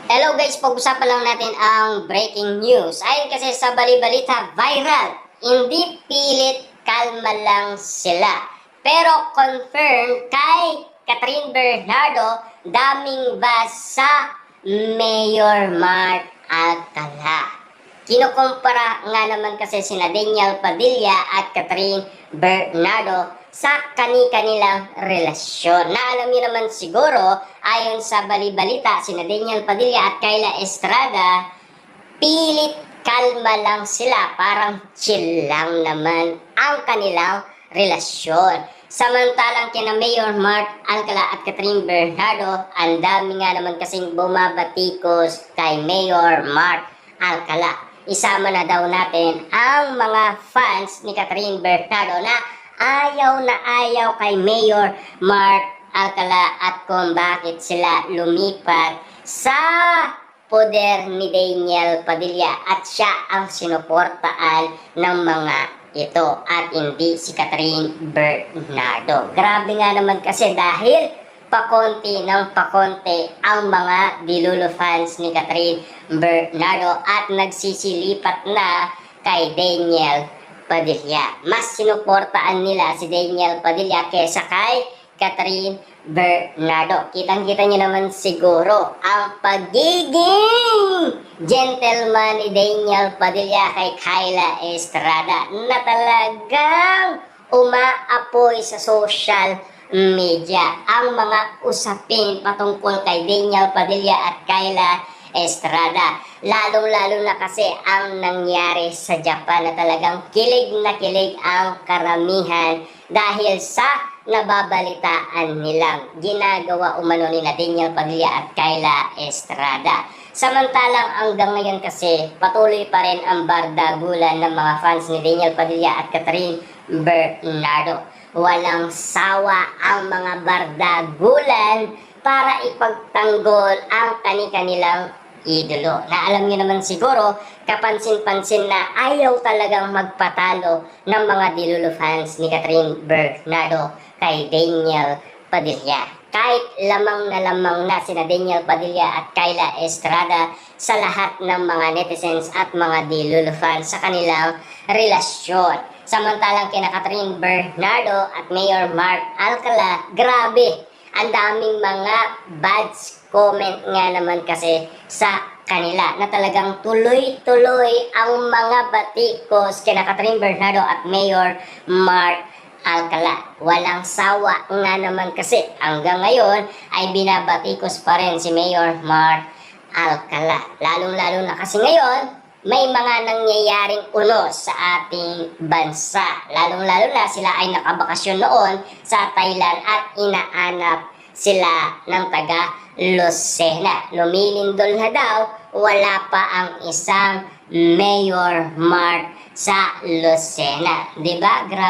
Hello guys, pag-usapan lang natin ang breaking news. Ayon kasi sa bali-balita, viral, hindi pilit kalma lang sila. Pero confirm kay Catherine Bernardo, daming basa Mayor Mark Alcala. Kinukumpara nga naman kasi sina Daniel Padilla at Catherine Bernardo sa kani-kanilang relasyon. Na alam niyo naman siguro, ayon sa bali-balita, sina Daniel Padilla at Kayla Estrada, pilit kalma lang sila, parang chill lang naman ang kanilang relasyon. Samantalang kina Mayor Mark Alcala at Catherine Bernardo, ang dami nga naman kasing bumabatikos kay Mayor Mark Alcala. Isama na daw natin ang mga fans ni Catherine Bernardo na ayaw kay Mayor Mark Alcala at kung bakit sila lumipat sa poder ni Daniel Padilla at siya ang sinuportaan ng mga ito at hindi si Catherine Bernardo. Grabe nga naman kasi dahil pakonti ng pakonti ang mga Dilulo fans ni Catherine Bernardo at nagsisilipat na kay Daniel Padilla. Mas sinuportaan nila si Daniel Padilla kesa kay Catherine Bernardo. Kitang-kita niyo naman siguro ang pagiging gentleman ni Daniel Padilla kay Kayla Estrada na talagang umaapoy sa social media ang mga usapin patungkol kay Daniel Padilla at Kayla Estrada. Lalong-lalo na kasi ang nangyari sa Japan na talagang kilig na kilig ang karamihan dahil sa nababalitaan nilang ginagawa umano ni Daniel Padilla at Kayla Estrada. Samantalang hanggang ngayon kasi patuloy pa rin ang bardagulan ng mga fans ni Daniel Padilla at Catherine Bernardo. Walang sawa ang mga bardagulan para ipagtanggol ang kani-kanilang idolo. Na alam niyo naman siguro, kapansin-pansin na ayaw talagang magpatalo ng mga Dilulo fans ni Catherine Bernardo kay Daniel Padilla. Kahit lamang na sina Daniel Padilla at Kayla Estrada sa lahat ng mga netizens at mga Dilulo fans sa kanilang relasyon. Samantalang kina Catherine Bernardo at Mayor Mark Alcala, grabe, ang daming mga bad comment nga naman kasi sa kanila na talagang tuloy-tuloy ang mga batikos kina Catherine Bernardo at Mayor Mark Alcala. Walang sawa nga naman kasi hanggang ngayon ay binabatikos pa rin si Mayor Mark Alcala. Lalong-lalo na kasi ngayon may mga nangyayaring unos sa ating bansa. Lalong-lalo na sila ay nakabakasyon noon sa Thailand at inaanap sila ng taga Lucena. Lumilindol na daw, wala pa ang isang Mayor Mark sa Lucena. Diba? Grabe.